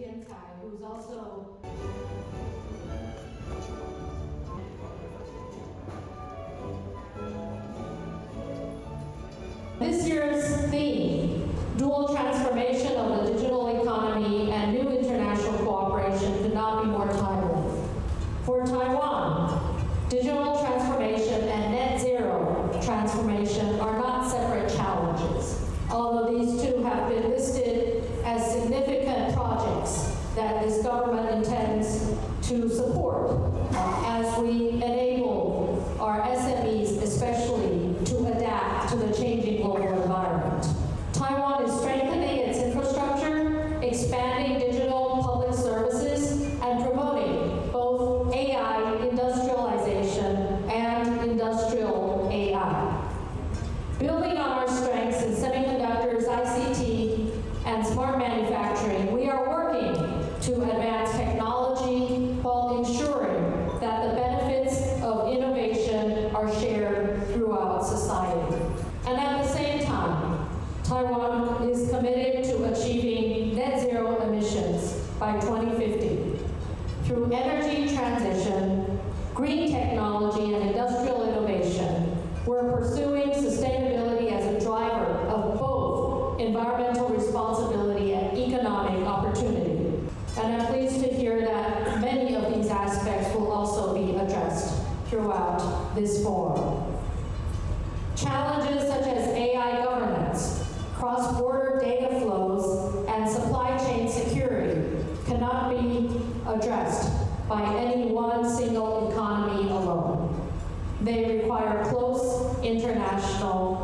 Tiantai, who's also this year's theme, dual transformation of the digital economy and new international cooperation, could not be more timely. For Taiwan, digital transformation and net zero transformation are not separate challenges, although these two have been listed as significant projects that this government intends to support as we enable our SMEs especially to adapt to the changing global environment. Taiwan is strengthening its infrastructure, expanding digital public services, and promoting both AI industrialization and industrial AI. Building on our strengths in semiconductors, ICT, and smart manufacturing, we are working to advance technology while ensuring that the benefits of innovation are shared throughout society. And at the same time, Taiwan is committed to achieving net zero emissions by 2050. Through energy transition, green technology, and industrial innovation, we're pursuing sustainability as a driver of both environmental responsibility and economic opportunity. And I'm pleased to hear that many of these aspects will also be addressed throughout this forum. Challenges such as AI governance, cross-border data flows, and supply chain security cannot be addressed by any one single economy alone. They require close international